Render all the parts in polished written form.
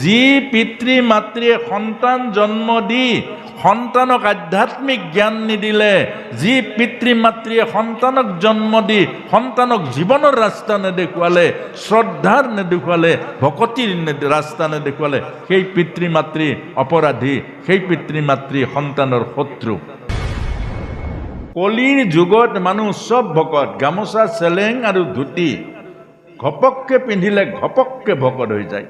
যি পিতৃ মাতৃয়ে সন্তান জন্ম দি সন্তানক আধ্যাত্মিক জ্ঞান নিদিলে, যি পিতৃ মাতৃয়ে সন্তানক জন্ম দি সন্তানক জীৱনৰ ৰাস্তা নেদেখুৱালে, শ্ৰদ্ধাৰ নেদেখুৱালে, ভকতিৰ ৰাস্তা নেদেখুৱালে, সেই পিতৃ মাতৃ অপৰাধী, সেই পিতৃ মাতৃ সন্তানৰ শত্ৰু। কলিৰ যুগত মানুহ চব ভকত, গামোচা চেলেং আৰু ধুতি ঘপককে পিন্ধিলে ঘপককে ভকত হৈ যায়।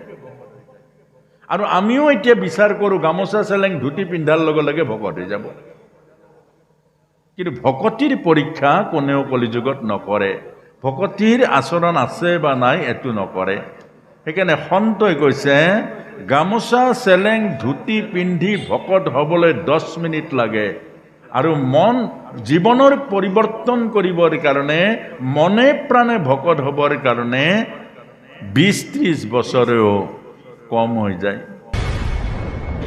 আৰু আমিও এতিয়া বিচাৰ কৰোঁ গামোচা চেলেং ধুতি পিন্ধাৰ লগে লগে ভকত হৈ যাব। কিন্তু ভকতিৰ পৰীক্ষা কোনেও কলিযুগত নকৰে। ভকতিৰ আচৰণ আছে বা নাই এইটো নকৰে। সেইকাৰণে সন্তই কৈছে গামোচা চেলেং ধুতি পিন্ধি ভকত হ'বলৈ 10 মিনিট লাগে, আৰু মন জীৱনৰ পৰিৱৰ্তন কৰিবৰ কাৰণে মনে প্ৰাণে ভকত হ'বৰ কাৰণে 20-30 বছৰেও কম হৈ যায়।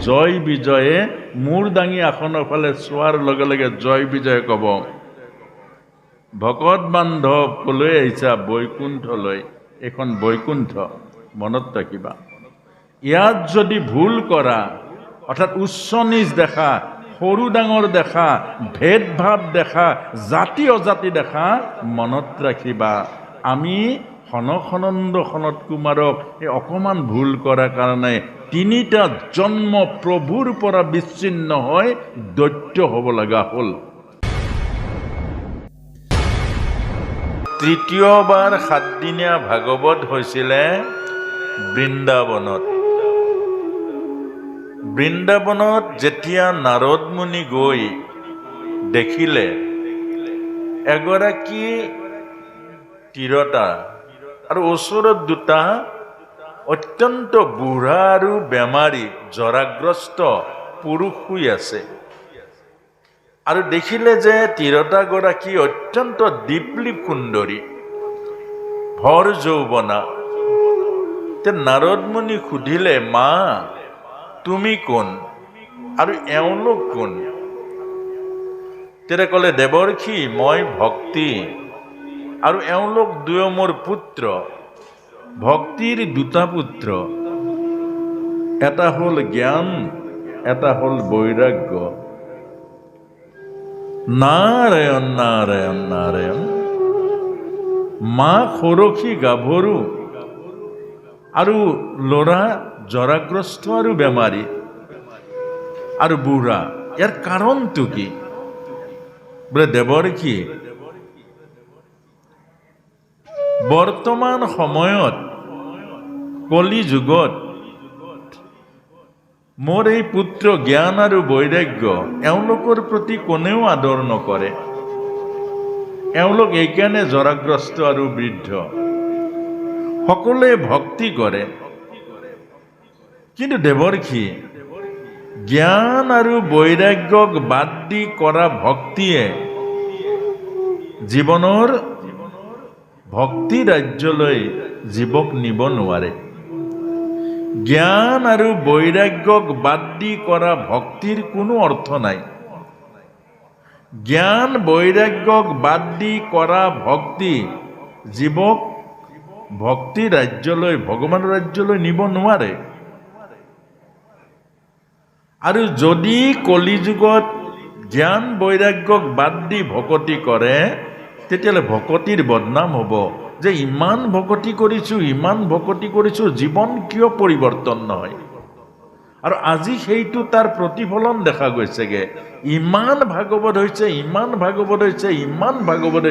জয় বিজয়ে মূৰ দাঙি আসনৰ ফালে চোৱাৰ লগে লগে জয় বিজয়ে ক'ব, ভকত বান্ধৱ কলৈ আহিছা? বৈকুণ্ঠলৈ। এইখন বৈকুণ্ঠ, মনত ৰাখিবা। ইয়াত যদি ভুল কৰা, অৰ্থাৎ উচ্চ নিচ দেখা, সৰু ডাঙৰ দেখা, ভেদ ভাৱ দেখা, জাতি অজাতি দেখা, মনত ৰাখিবা আমি সনসনন্দ সনত কুমাৰক এই অকণমান ভুল কৰাৰ কাৰণে 3টা জন্ম প্ৰভুৰ পৰা বিচ্ছিন্ন হৈ দৈত্য হ'ব লগা হ'ল। তৃতীয়বাৰ 7 দিনীয়া ভাগৱত হৈছিলে বৃন্দাবনত। বৃন্দাবনত যেতিয়া নাৰদ মুনি গৈ দেখিলে এগৰাকী তিৰোতা আৰু ওচৰত 2টা অত্যন্ত বুঢ়া আৰু বেমাৰী জৰাগ্ৰস্ত পুৰুষ শুই আছে, আৰু দেখিলে যে তিৰোতাগৰাকী অত্যন্ত দীপ্লি সুন্দৰী, ভৰ যৌৱনা। নাৰদ মুনি সুধিলে, মা তুমি কোন আৰু এওঁলোক কোন? তেতিয়া ক'লে, দেৱৰ্ষি মই ভক্তি আৰু এওঁলোক 2 মোৰ পুত্ৰ। ভক্তিৰ 2টা পুত্ৰ, এটা হ'ল জ্ঞান, এটা হ'ল বৈৰাগ্য। নাৰায়ণ নাৰায়ণ নাৰায়ণ। মা সৰসী গাভৰু আৰু ল'ৰা জৰাগ্ৰস্ত আৰু বেমাৰী আৰু বুঢ়া, ইয়াৰ কাৰণটো কি? বোলে দেৱৰ্ষি বৰ্তমান সময়ত কলি যুগত মোৰ এই পুত্ৰ জ্ঞান আৰু বৈৰাগ্য এওঁলোকৰ প্ৰতি কোনেও আদৰ নকৰে। এওঁলোক এইকাৰণে জৰাগ্ৰস্ত আৰু বৃদ্ধ। সকলোৱে ভক্তি কৰে, কিন্তু দেৱৰ্ষি জ্ঞান আৰু বৈৰাগ্যক বাদ দি কৰা ভক্তিয়ে জীৱনৰ ভক্তি ৰাজ্যলৈ জীৱক নিব নোৱাৰে। জ্ঞান আৰু বৈৰাগ্যক বাদ দি কৰা ভক্তিৰ কোনো অৰ্থ নাই। জ্ঞান বৈৰাগ্যক বাদ দি কৰা ভক্তি জীৱক ভক্তি ৰাজ্যলৈ, ভগৱান ৰাজ্যলৈ নিব নোৱাৰে। আৰু যদি কলিযুগত জ্ঞান বৈৰাগ্যক বাদ দি ভকতি কৰে, তেতিয়াহ'লে ভকতিৰ বদনাম হ'ব যে ইমান ভকতি কৰিছোঁ, জীৱন কিয় পৰিৱৰ্তন নহয়? আৰু আজি সেইটো তাৰ প্ৰতিফলন দেখা গৈছেগে। ইমান ভাগৱত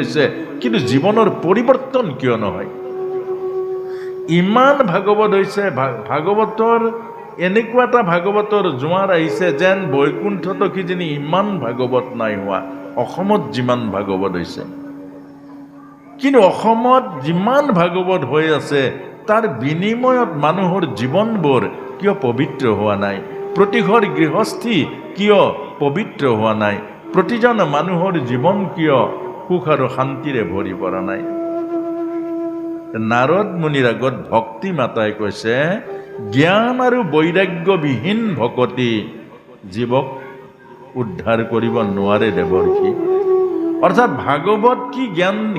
হৈছে, কিন্তু জীৱনৰ পৰিৱৰ্তন কিয় নহয়? ইমান ভাগৱত হৈছে, ভাগৱতৰ এনেকুৱা এটা ভাগৱতৰ জোৱাৰ আহিছে যেন বৈকুণ্ঠতো কিজানি ইমান ভাগৱত নাই হোৱা, অসমত যিমান ভাগৱত হৈছে। কিন্তু অসমত যিমান ভাগৱত হৈ আছে তাৰ বিনিময়ত মানুহৰ জীৱনবোৰ কিয় পবিত্ৰ হোৱা নাই? প্ৰতিঘৰ গৃহস্থী কিয় পবিত্ৰ হোৱা নাই? প্ৰতিজন মানুহৰ জীৱন কিয় সুখ আৰু শান্তিৰে ভৰি পৰা নাই? নাৰদ মুনিৰ আগত ভক্তি মাতাই কৈছে, জ্ঞান আৰু বৈৰাগ্যবিহীন ভকতি জীৱক উদ্ধাৰ কৰিব নোৱাৰে দেৱৰ্ষি। অৰ্থাৎ ভাগৱত কি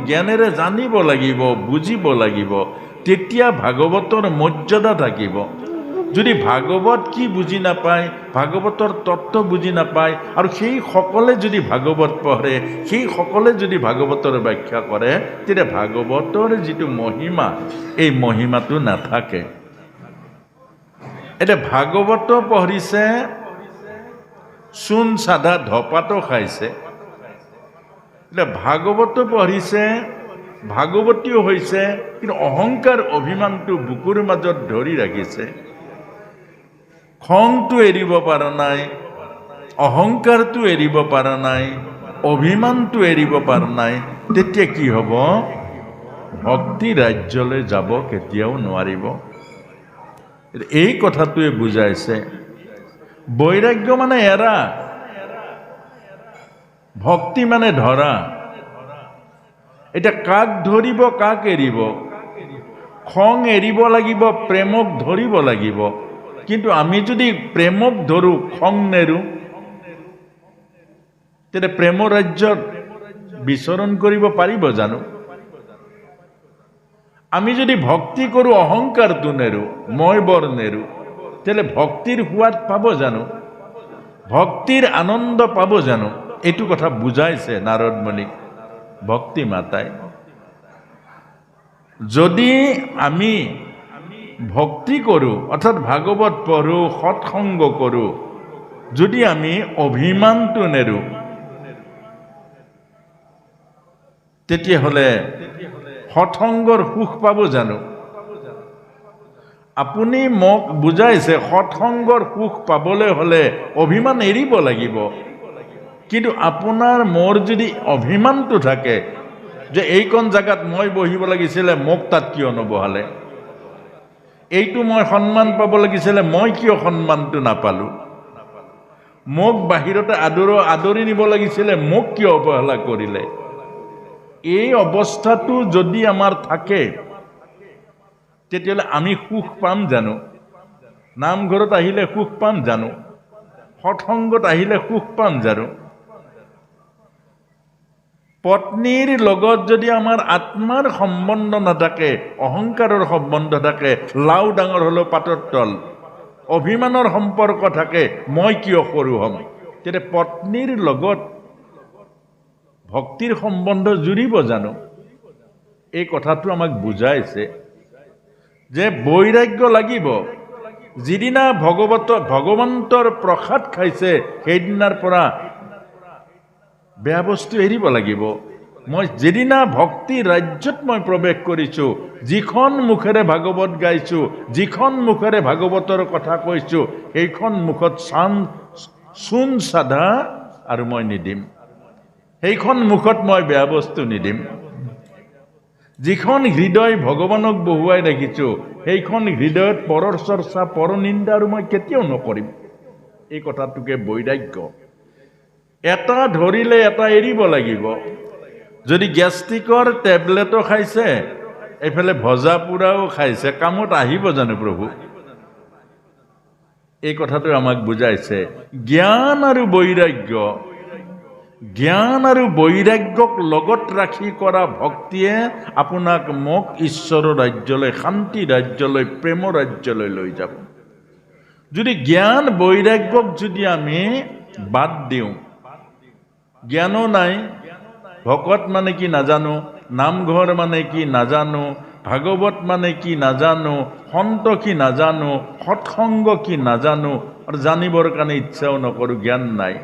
জ্ঞানেৰে জানিব লাগিব, বুজিব লাগিব, তেতিয়া ভাগৱতৰ মৰ্যাদা থাকিব। যদি ভাগৱত কি বুজি নাপায়, ভাগৱতৰ তত্ত্ব বুজি নাপায়, আৰু সেই সকলে যদি ভাগৱত পঢ়ে, সেই সকলে যদি ভাগৱতৰ ব্যাখ্যা কৰে, তেতিয়া ভাগৱতৰ যিটো মহিমা, এই মহিমাটো নাথাকে। এতিয়া ভাগৱত পঢ়িছে, চূণ চাধা ধপাতো খাইছে। এতিয়া ভাগৱত পঢ়িছে, ভাগৱতীও হৈছে, কিন্তু অহংকাৰ অভিমানটো বুকুৰ মাজত ধৰি ৰাখিছে। খংটো এৰিব পৰা নাই, অহংকাৰটো এৰিব পৰা নাই, অভিমানটো এৰিব পৰা নাই। তেতিয়া কি হ'ব? ভক্তি ৰাজ্যলৈ যাব কেতিয়াও নোৱাৰিব। এই কথাটোৱে বুজাইছে। বৈৰাগ্য মানে এৰা, ভক্তি মানে ধৰা। এতিয়া কাক ধৰিব, কাক এৰিব? খং এৰিব লাগিব, প্ৰেমক ধৰিব লাগিব। কিন্তু আমি যদি প্ৰেমক ধৰোঁ, খং নেৰোঁ, তেতিয়া প্ৰেম ৰাজ্যত বিচৰণ কৰিব পাৰিব জানো? আমি যদি ভক্তি কৰোঁ, অহংকাৰটো নেৰোঁ, মই বৰ নেৰোঁ, তেতিয়াহ'লে ভক্তিৰ সোৱাদ পাব জানো? ভক্তিৰ আনন্দ পাব জানো? এইটো কথা বুজাইছে নাৰদ মুনিক ভক্তি মাতাই। যদি আমি ভক্তি কৰোঁ, অৰ্থাৎ ভাগৱত পঢ়োঁ, সৎসংগ কৰোঁ, যদি আমি অভিমানটো নেৰোঁ, তেতিয়াহ'লে সৎসংগৰ সুখ পাব জানো? আপুনি মোক বুজাইছে সৎসংগৰ সুখ পাবলৈ হ'লে অভিমান এৰিব লাগিব। কিন্তু আপোনাৰ মোৰ যদি অভিমানটো থাকে যে এইকণ জেগাত মই বহিব লাগিছিলে, মোক তাত কিয় নবহালে? এইটো মই সন্মান পাব লাগিছিলে, মই কিয় সন্মানটো নাপালোঁ? মোক বাহিৰতে আদৰি নিব লাগিছিলে, মোক কিয় অৱহেলা কৰিলে? এই অৱস্থাটো যদি আমাৰ থাকে, তেতিয়াহ'লে আমি সুখ পাম জানো? নামঘৰত আহিলে সুখ পাম জানো? সৎসংগত আহিলে সুখ পাম জানো? পত্নীৰ লগত যদি আমাৰ আত্মাৰ সম্বন্ধ নাথাকে, অহংকাৰৰ সম্বন্ধ থাকে, লাও ডাঙৰ হ'লেও পাতৰ তল, অভিমানৰ সম্পৰ্ক থাকে, মই কিয় সৰু হ'ম, তেতিয়া পত্নীৰ লগত ভক্তিৰ সম্বন্ধ জুৰিব জানো? এই কথাটো আমাক বুজাইছে যে বৈৰাগ্য লাগিব। যিদিনা ভগৱন্তৰ প্ৰসাদ খাইছে, সেইদিনাৰ পৰা বেয়া বস্তু এৰিব লাগিব। মই যিদিনা ভক্তি ৰাজ্যত মই প্ৰৱেশ কৰিছোঁ, যিখন মুখেৰে ভাগৱত গাইছোঁ, যিখন মুখেৰে ভাগৱতৰ কথা কৈছোঁ, সেইখন মুখত চূণ চাধা আৰু মই নিদিম। সেইখন মুখত মই বেয়া বস্তু নিদিম। যিখন হৃদয় ভগৱানক বহুৱাই ৰাখিছোঁ, সেইখন হৃদয়ত পৰৰ চৰ্চা, পৰ নিন্দা আৰু মই কেতিয়াও নকৰিম। এই কথাটোকে বৈৰাগ্য। এটা ধৰিলে এটা এৰিব লাগিব। যদি গেষ্ট্ৰিকৰ টেবলেটো খাইছে, এইফালে ভজা পোৰাও খাইছে, কামত আহিব জানো প্ৰভু? এই কথাটো আমাক বুজাইছে। জ্ঞান আৰু বৈৰাগ্য, জ্ঞান আৰু বৈৰাগ্যক লগত ৰাখি কৰা ভক্তিয়ে আপোনাক মোক ঈশ্বৰৰ ৰাজ্যলৈ, শান্তি ৰাজ্যলৈ, প্ৰেম ৰাজ্যলৈ লৈ যাব। যদি জ্ঞান বৈৰাগ্যক যদি আমি বাদ দিওঁ, জ্ঞানো নাই, ভকত মানে কি নাজানো, নামঘৰ মানে কি নাজানো, ভাগৱত মানে কি নাজানো, সন্ত কি নাজানো, সৎসংগ কি নাজানো, আৰু জানিবৰ কাৰণে ইচ্ছাও নকৰোঁ, জ্ঞান নাই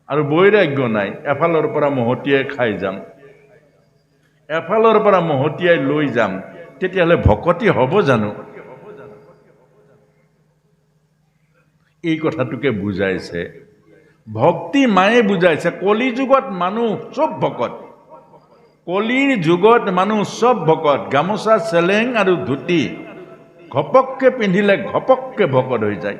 আৰু বৈৰাগ্য নাই, এফালৰ পৰা মহতিয়াই খাই যাম, এফালৰ পৰা মহতিয়াই লৈ যাম, তেতিয়াহ'লে ভকতি হ'ব জানো? এই কথাটোকে বুজাইছে ভক্তি মায়ে বুজাইছে। কলি যুগত মানুহ চব ভকত, কলিৰ যুগত মানুহ চব ভকত। গামোচা, চেলেং আৰু ধুতি ঘপককে পিন্ধিলে ঘপককে ভকত হৈ যায়।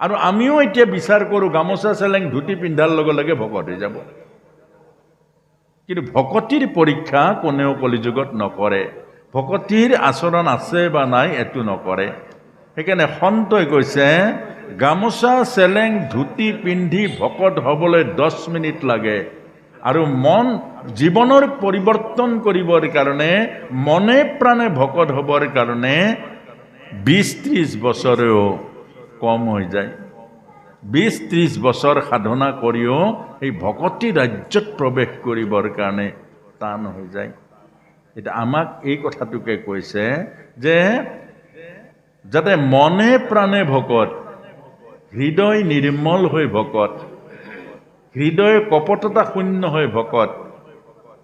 আৰু আমিও এতিয়া বিচাৰ কৰোঁ গামোচা, চেলেং, ধুতি পিন্ধাৰ লগে লগে ভকত হৈ যাব। কিন্তু ভকতিৰ পৰীক্ষা কোনেও কলিযুগত নকৰে। ভকতিৰ আচৰণ আছে বা নাই এইটো নকৰে। সেইকাৰণে সন্তই কৈছে গামোচা, চেলেং, ধুতি পিন্ধি ভকত হ'বলৈ 10 মিনিট লাগে, আৰু মন জীৱনৰ পৰিৱৰ্তন কৰিবৰ কাৰণে মনে প্ৰাণে ভকত হ'বৰ কাৰণে 20-30 বছৰেও কম হৈ যায়। 20-30 বছৰ সাধনা কৰিও এই ভকতি ৰাজ্যত প্ৰৱেশ কৰিবৰ কাৰণে টান হৈ যায়। এতিয়া আমাক এই কথাটোকে কৈছে যে যাতে মনে প্ৰাণে ভকত, হৃদয় নিৰ্মল হৈ ভকত, হৃদয় কপটতা শূন্য হৈ ভকত,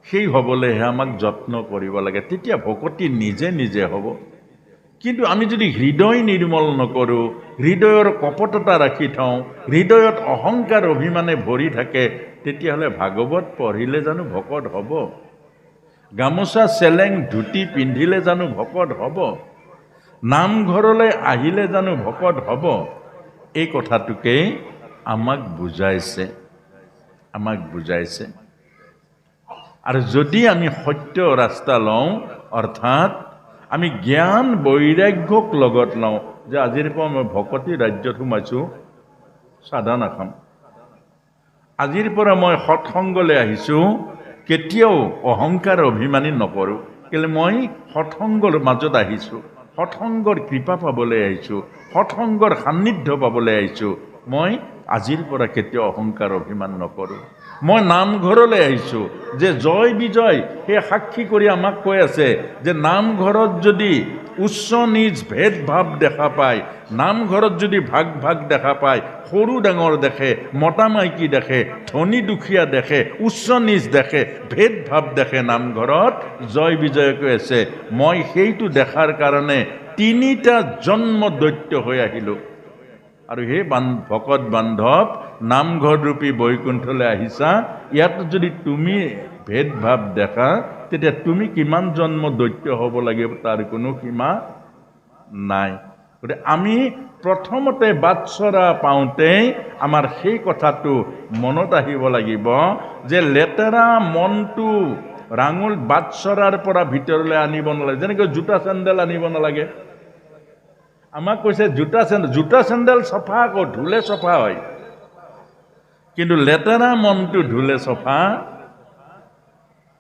সেই হ'বলৈহে আমাক যত্ন কৰিব লাগে। তেতিয়া ভকতি নিজে নিজে হ'ব। কিন্তু আমি যদি হৃদয় নিৰ্মল নকৰোঁ, হৃদয়ৰ কপটতা ৰাখি থওঁ, হৃদয়ত অহংকাৰ অভিমানে ভৰি থাকে, তেতিয়াহ'লে ভাগৱত পঢ়িলে জানো ভকত হ'ব? গামোচা চেলেং ধুতি পিন্ধিলে জানো ভকত হ'ব? নামঘৰলৈ আহিলে জানো ভকত হ'ব? এই কথাটোকেই আমাক বুজাইছে। আৰু যদি আমি সত্য ৰাস্তা লওঁ, অৰ্থাৎ আমি জ্ঞান বৈৰাগ্যক লগত লওঁ, যে আজিৰ পৰা মই ভকতি ৰাজ্যত সোমাইছোঁ, চাদা নাখাম। আজিৰ পৰা মই সৎসংগলৈ আহিছোঁ, কেতিয়াও অহংকাৰ অভিমানী নকৰোঁ। কেলৈ মই সৎসংগৰ মাজত আহিছোঁ, সৎসংগৰ কৃপা পাবলৈ আহিছোঁ, সৎসংগৰ সান্নিধ্য পাবলৈ আহিছোঁ। মই আজিৰ পৰা কেতিয়াও অহংকাৰ অভিমান নকৰোঁ। মই নামঘৰলৈ আহিছোঁ, যে জয় বিজয় সেই সাক্ষী কৰি আমাক কৈ আছে যে নামঘৰত যদি উচ্চ নিজ ভেদভাৱ দেখা পায়, নামঘৰত যদি ভাগ ভাগ দেখা পায়, সৰু ডাঙৰ দেখে, মতা মাইকী দেখে, ধনী দুখীয়া দেখে, উচ্চ নিজ দেখে, ভেদভাৱ দেখে নামঘৰত, জয় বিজয় কৈ আছে মই সেইটো দেখাৰ কাৰণে 3টা জন্ম দৈত্য হৈ আহিলোঁ। আৰু সেই ভকত বান্ধৱ নামঘৰ ৰূপী বৈকুণ্ঠলৈ আহিছা, ইয়াত যদি তুমি ভেদভাৱ দেখা, তেতিয়া তুমি কিমান জন্ম দৈত্য হ'ব লাগিব তাৰ কোনো সীমা নাই। গতিকে আমি প্ৰথমতে বাটচৰা পাওঁতেই আমাৰ সেই কথাটো মনত আহিব লাগিব যে লেতেৰা মনটো বাটচৰাৰ পৰা ভিতৰলৈ আনিব নালাগে। যেনেকৈ জোতা চেণ্ডেল আনিব নালাগে। আমাক কৈছে জোতা চেণ্ডেল চফা, আকৌ ধুলে চফা হয়, কিন্তু লেতেৰা মনটো ধুলে চফা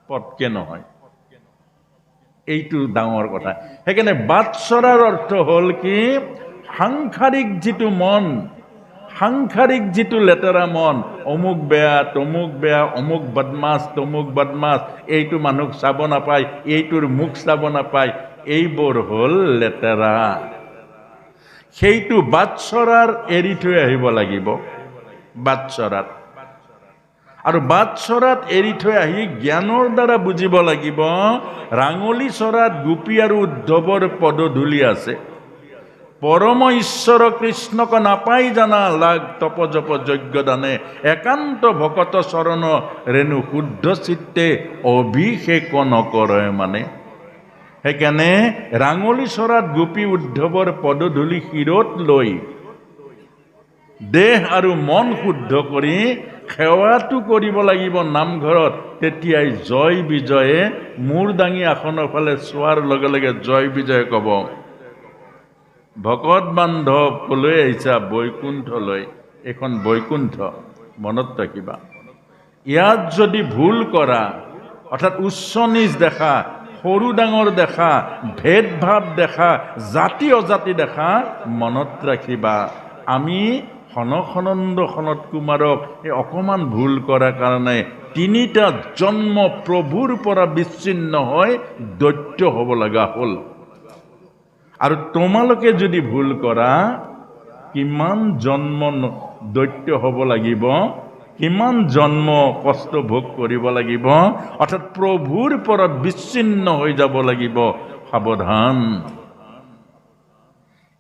পটকে নহয়। এইটো ডাঙৰ কথা। সেইকাৰণে বাটচৰাৰ অৰ্থ হ'ল কি, সাংসাৰিক যিটো মন, সাংসাৰিক যিটো লেতেৰা মন, অমুক বেয়া, তমুক বেয়া, অমুক বদমাছ, তমুক বদমাছ, এইটো মানুহক চাব নাপায়, এইটোৰ মুখ চাব নাপায়, এইবোৰ হ'ল লেতেৰা। সেইটো বাটচৰাৰ এৰি থৈ আহিব লাগিব, বাটচৰাত। আৰু বাটচৰাত এৰি থৈ আহি জ্ঞানৰ দ্বাৰা বুজিব লাগিব ৰাঙলী চৰাত গোপী আৰু উদ্ধৱৰ পদধূলি আছে। পৰম ঈশ্বৰ কৃষ্ণক নাপাই জানা, লাগ তপ জপ যজ্ঞ দানে, একান্ত ভকত চৰণ ৰেণু শুদ্ধ চিত্তে অভিষেক নকৰে মানে। সেইকাৰণে ৰাঙলী চৰাত গোপী উদ্ধৱৰ পদধূলি শিৰত লৈ দেহ আৰু মন শুদ্ধ কৰি সেৱাটো কৰিব লাগিব নামঘৰত। তেতিয়াই জয় বিজয়ে মূৰ দাঙি আসনৰ ফালে চোৱাৰ লগে লগে জয় বিজয় ক'ব, ভকত বান্ধৱ কলৈ আহিছা? বৈকুণ্ঠলৈ। এইখন বৈকুণ্ঠ, মনত ৰাখিবা। ইয়াত যদি ভুল কৰা, অৰ্থাৎ উচ্চ নিজ দেখা, সৰু ডাঙৰ দেখা, ভেদভাৱ দেখা, জাতি অজাতি দেখা, মনত ৰাখিবা আমি সনসনন্দ সনত কুমাৰক এই অকণমান ভুল কৰাৰ কাৰণে 3টা জন্ম প্ৰভুৰ পৰা বিচ্ছিন্ন হৈ দৈত্য হ'ব লগা হ'ল। আৰু তোমালোকে যদি ভুল কৰা, কিমান জন্ম দৈত্য হ'ব লাগিব, কিমান জন্ম কষ্ট ভোগ কৰিব লাগিব, অৰ্থাৎ প্ৰভুৰ পৰা বিচ্ছিন্ন হৈ যাব লাগিব। সাৱধান।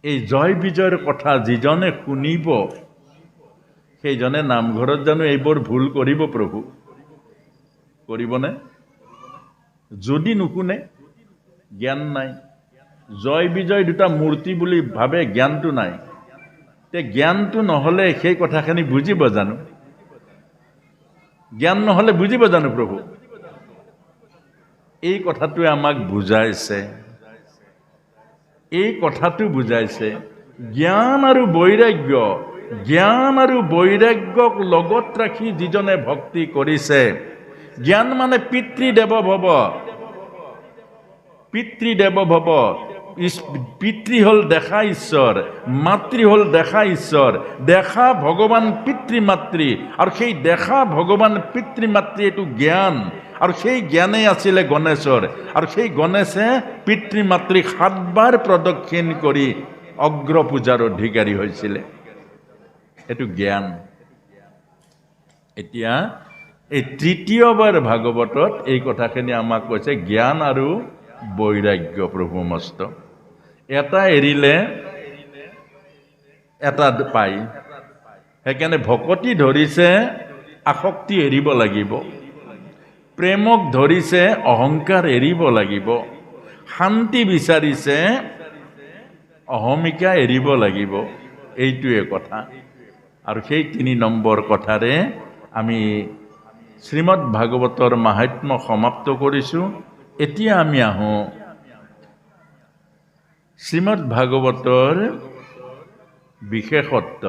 এই জয় বিজয়ৰ কথা যিজনে শুনিব, সেইজনে নামঘৰত জানো এইবোৰ ভুল কৰিব? প্ৰভু কৰিবনে? যদি নুশুনে, জ্ঞান নাই। জয় বিজয় দুটা মূৰ্তি বুলি ভাবে, জ্ঞানটো নাই। তে জ্ঞানটো নহ'লে সেই কথাখিনি বুজিব জানো? জ্ঞান নহ'লে বুজিব জানো প্ৰভু? এই কথাটোৱে আমাক বুজাইছে, এই কথাটো বুজাইছে। জ্ঞান আৰু বৈৰাগ্য, জ্ঞান আৰু বৈৰাগ্যক লগত ৰাখি যিজনে ভক্তি কৰিছে, জ্ঞান মানে পিতৃদেৱ ভৱ, পিতৃদেৱ ভৱ। পিতৃ হ'ল দেখা ঈশ্বৰ, মাতৃ হ'ল দেখা ঈশ্বৰ, দেখা ভগৱান পিতৃ মাতৃ, আৰু সেই দেখা ভগৱান পিতৃ মাতৃ এইটো জ্ঞান, আৰু সেই জ্ঞানেই আছিলে গণেশৰ, আৰু সেই গণেশে পিতৃ মাতৃক 7 বাৰ প্ৰদক্ষিণ কৰি অগ্ৰ পূজাৰ অধিকাৰী হৈছিলে। এইটো জ্ঞান। এতিয়া এই তৃতীয়বাৰ ভাগৱতত এই কথাখিনি আমাক কৈছে জ্ঞান আৰু বৈৰাগ্য প্ৰভু মস্ত। এটা এৰিলে এটা পায়। সেইকাৰণে ভকতি ধৰিছে আসক্তি এৰিব লাগিব, প্ৰেমক ধৰিছে অহংকাৰ এৰিব লাগিব, শান্তি বিচাৰিছে অহমিকা এৰিব লাগিব। এইটোৱে কথা। আৰু সেই 3 নম্বৰ কথাৰে আমি শ্ৰীমদ ভাগৱতৰ মাহাত্ম্য সমাপ্ত কৰিছোঁ। এতিয়া আমি আহোঁ শ্ৰীমদ ভাগৱতৰ বিশেষত্ব,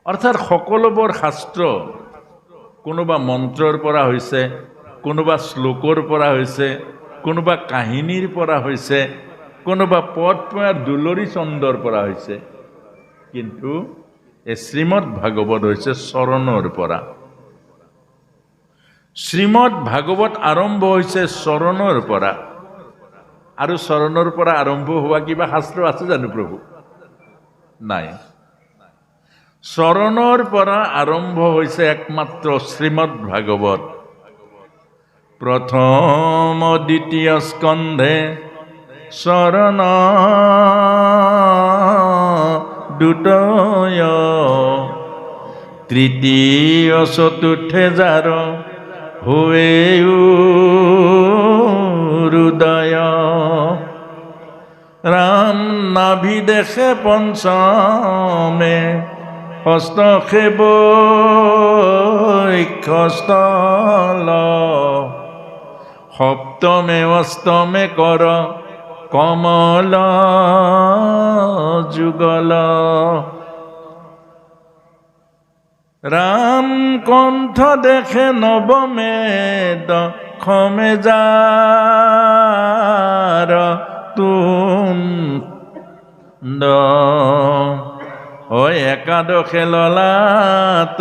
অৰ্থাৎ সকলোবোৰ শাস্ত্ৰ কোনোবা মন্ত্ৰৰ পৰা হৈছে, কোনোবা শ্লোকৰ পৰা হৈছে, কোনোবা কাহিনীৰ পৰা হৈছে, কোনোবা পদ পয়াৰ দুলৰী চন্দৰ পৰা হৈছে, কিন্তু এই শ্ৰীমদ ভাগৱত হৈছে চৰণৰ পৰা। শ্ৰীমদ ভাগৱত আৰম্ভ হৈছে চৰণৰ পৰা। আৰু চৰণৰ পৰা আৰম্ভ হোৱা কিবা শাস্ত্ৰ আছে জানো প্ৰভু? নাই। চৰণৰ পৰা আৰম্ভ হৈছে একমাত্ৰ শ্ৰীমদ ভাগৱত। প্ৰথম দ্বিতীয় স্কন্ধে চৰণ দুটয়, তৃতীয় চতুৰ্থে যাৰ হুৱে হৃদয়, ৰাম নাভি দেখে পঞ্চমে, হস্তক্ষেপ বক্ষস্থল, সপ্তমে অষ্টমে কৰ কমল যুগল, ৰাম কণ্ঠ দেখে নবমে দক্ষমে যাৰ তুণ্ড, ও একাদশে ললাট,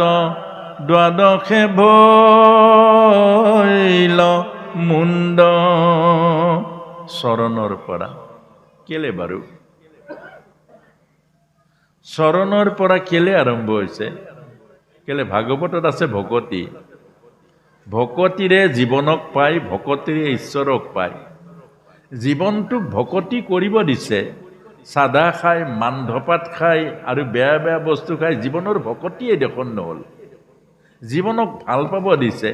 দ্বাদশে ভৈল মুণ্ড। চৰণৰ পৰা কেলে বাৰু? চৰণৰ পৰা কেলে আৰম্ভ হৈছে? কেলে ভাগৱতত আছে ভকতি, ভকতিৰে জীৱনক পায়, ভকতিৰে ঈশ্বৰক পায়। জীৱনটোক ভকতি কৰিব দিছে। চাদা খাই, মানধপাত খাই আৰু বেয়া বেয়া বস্তু খাই জীৱনৰ ভকতিয়ে দেখোন নহ'ল। জীৱনক ভাল পাব দিছে।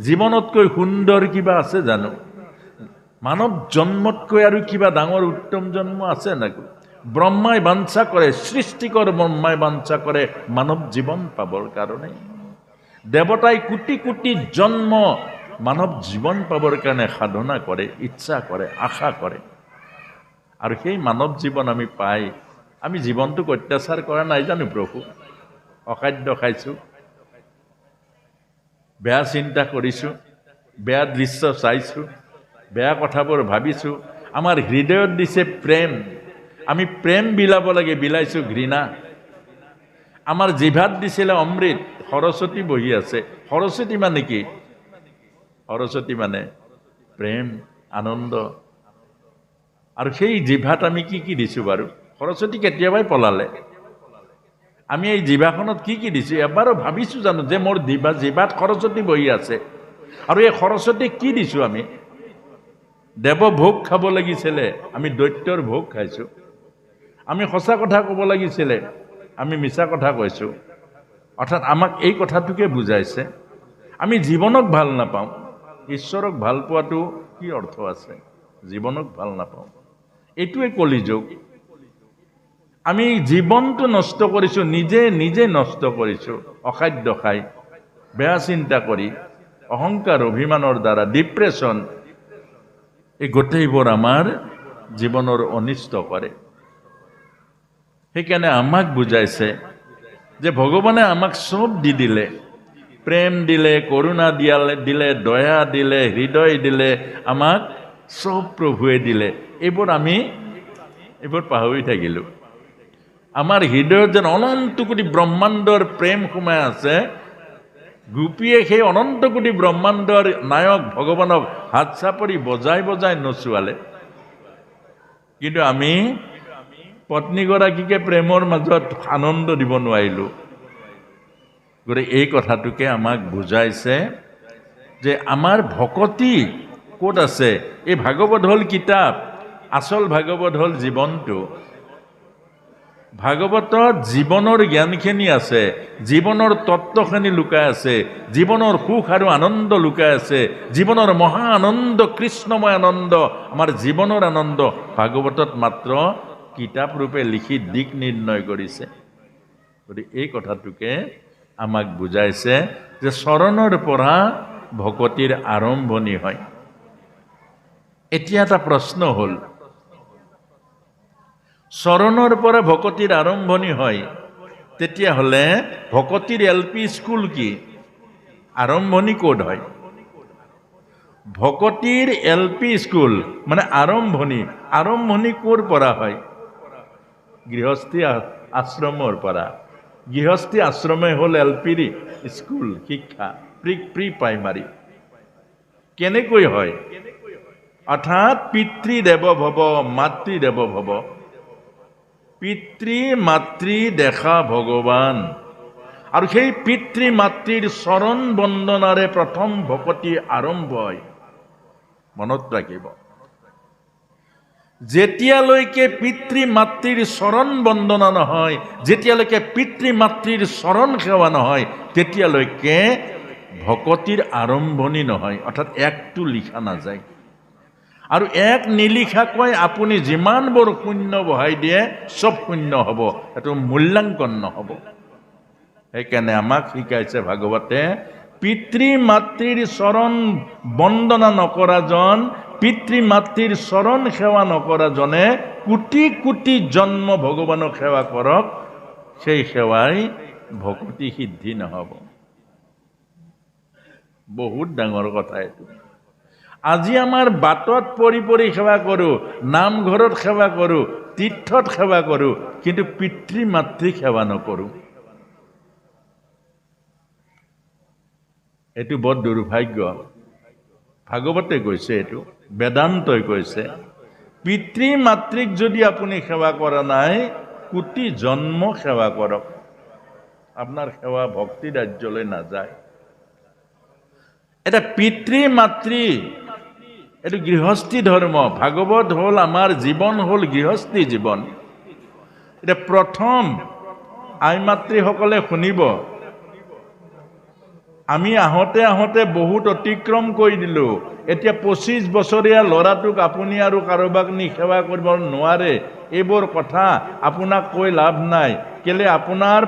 জীৱনতকৈ সুন্দৰ কিবা আছে জানো? মানৱ জন্মতকৈ আৰু কিবা ডাঙৰ উত্তম জন্ম আছে নাকি? ব্ৰহ্মাই বাঞ্ছা কৰে, সৃষ্টিকৰ ব্ৰহ্মাই বাঞ্ছা কৰে মানৱ জীৱন পাবৰ কাৰণে। দেৱতাই কোটি কোটি জন্ম মানৱ জীৱন পাবৰ কাৰণে সাধনা কৰে, ইচ্ছা কৰে, আশা কৰে। আৰু সেই মানৱ জীৱন আমি পাই আমি জীৱনটোক অত্যাচাৰ কৰা নাই জানো প্ৰভু? অখাদ্য খাইছোঁ, বেয়া চিন্তা কৰিছোঁ, বেয়া দৃশ্য চাইছোঁ, বেয়া কথাবোৰ ভাবিছোঁ। আমাৰ হৃদয়ত দিছে প্ৰেম, আমি প্ৰেম বিলাব লাগে, বিলাইছোঁ ঘৃণা। আমাৰ জিভাত দিছিলে অমৃত, সৰস্বতী বহি আছে। সৰস্বতী মানে কি? সৰস্বতী মানে প্ৰেম, আনন্দ। আৰু সেই জিভাত আমি কি কি দিছোঁ বাৰু? সৰস্বতী কেতিয়াবাই পলালে। আমি এই জিভাখনত কি কি দিছোঁ? এবাৰো ভাবিছোঁ জানো যে মোৰ জিভাত সৰস্বতী বহি আছে? আৰু এই সৰস্বতীক কি দিছোঁ আমি? দেৱভোগ খাব লাগিছিলে, আমি দৈত্যৰ ভোগ খাইছোঁ। আমি সঁচা কথা ক'ব লাগিছিলে, আমি মিছা কথা কৈছোঁ। অৰ্থাৎ আমাক এই কথাটোকে বুজাইছে। আমি জীৱনক ভাল নাপাওঁ, ঈশ্বৰক ভাল পোৱাটো কি অৰ্থ আছে? জীৱনক ভাল নাপাওঁ, এইটোৱে কলিযুগ। আমি জীৱনটো নষ্ট কৰিছোঁ, নিজে নিজে নষ্ট কৰিছোঁ। অখাদ্য খাই, বেয়া চিন্তা কৰি, অহংকাৰ অভিমানৰ দ্বাৰা, ডিপ্ৰেশ্যন, এই গোটেইবোৰ আমাৰ জীৱনৰ অনিষ্ট কৰে। সেইকাৰণে আমাক বুজাইছে যে ভগৱানে আমাক চব দি দিলে, প্ৰেম দিলে, কৰোণা দিলে, দয়া দিলে, হৃদয় দিলে, আমাক চব প্ৰভুৱে দিলে। এইবোৰ পাহৰি থাকিলোঁ। আমাৰ হৃদয়ত যেন অনন্ত কোটি ব্ৰহ্মাণ্ডৰ প্ৰেম সোমাই আছে। গোপীয়ে সেই অনন্ত কোটি ব্ৰহ্মাণ্ডৰ নায়ক ভগৱানক হাত চাপৰি বজাই বজাই নচুৱালে। কিন্তু আমি পত্নীগৰাকীকে প্ৰেমৰ মাজত আনন্দ দিব নোৱাৰিলোঁ। গতিকে এই কথাটোকে আমাক বুজাইছে যে আমাৰ ভকতি ক'ত আছে। এই ভাগৱত হ'ল কিতাপ, আচল ভাগৱত হ'ল জীৱনটো। ভাগৱতত জীৱনৰ জ্ঞানখিনি আছে, জীৱনৰ তত্ত্বখিনি লুকাই আছে, জীৱনৰ সুখ আৰু আনন্দ লুকাই আছে, জীৱনৰ মহা আনন্দ, কৃষ্ণময় আনন্দ, আমাৰ জীৱনৰ আনন্দ ভাগৱতত মাত্ৰ কিতাপ ৰূপে লিখি দিক নিৰ্ণয় কৰিছে। গতিকে এই কথাটোকে আমাক বুজাইছে যে চৰণৰ পৰা ভকতিৰ আৰম্ভণি হয়। এতিয়া এটা প্ৰশ্ন হ'ল, চৰণৰ পৰা ভকতিৰ আৰম্ভণি হয়, তেতিয়াহ'লে ভকতিৰ LP স্কুল কি? আৰম্ভণি ক'ত হয়? ভকতিৰ LP স্কুল মানে আৰম্ভণি ক'ৰ পৰা হয়? গৃহস্থী আশ্ৰমৰ পৰা। গৃহস্থী আশ্ৰমে হ'ল LP স্কুল শিক্ষা, প্ৰি প্ৰাইমাৰী। কেনেকৈ হয়? অৰ্থাৎ পিতৃদেৱ ভৱ, মাতৃদেৱ ভৱ। পিতৃ মাতৃ দেখা ভগৱান, আৰু সেই পিতৃ মাতৃৰ চৰণ বন্দনাৰে প্ৰথম ভকতি আৰম্ভ হয়। মনত ৰাখিব, যেতিয়ালৈকে পিতৃ মাতৃৰ চৰণ বন্দনা নহয়, যেতিয়ালৈকে পিতৃ মাতৃৰ চৰণ সেৱা নহয়, তেতিয়ালৈকে ভকতিৰ আৰম্ভণি নহয়। অৰ্থাৎ একটো লিখা নাযায়। আৰু এক নিলিখাকৈ আপুনি যিমানবোৰ শূন্য বহাই দিয়ে চব শূন্য হ'ব, এইটো মূল্যাংকন নহ'ব। সেইকাৰণে আমাক শিকাইছে ভাগৱতে, পিতৃ মাতৃৰ চৰণ বন্দনা নকৰাজন, পিতৃ মাতৃৰ চৰণ সেৱা নকৰাজনে কোটি কোটি জন্ম ভগৱানক সেৱা কৰক, সেই সেৱাই ভকতি সিদ্ধি নহ'ব। বহুত ডাঙৰ কথা এইটো। আজি আমাৰ বাটত পৰি পৰি সেৱা কৰোঁ, নামঘৰত সেৱা কৰোঁ, তীৰ্থত সেৱা কৰোঁ, কিন্তু পিতৃ মাতৃক সেৱা নকৰোঁ। এইটো বৰ দুৰ্ভাগ্য। ভাগৱতে কৈছে, এইটো বেদান্তই কৈছে, পিতৃ মাতৃক যদি আপুনি সেৱা কৰা নাই, কোটি জন্ম সেৱা কৰক, আপোনাৰ সেৱা ভক্তি ৰাজ্যলৈ নাযায়। এটা পিতৃ মাতৃ, এইটো গৃহস্থী ধৰ্ম। ভাগৱত হ'ল আমাৰ জীৱন, হ'ল গৃহস্থী জীৱন। এতিয়া প্ৰথম আই মাতৃসকলে শুনিব, আমি আহোঁতে আহোঁতে বহুত অতিক্ৰম কৰি দিলোঁ। এতিয়া 25 বছৰীয়া ল'ৰাটোক আপুনি আৰু কাৰোবাক নি সেৱা কৰিব নোৱাৰে। এইবোৰ কথা আপোনাক কৈ লাভ নাই। কেলে আপোনাৰ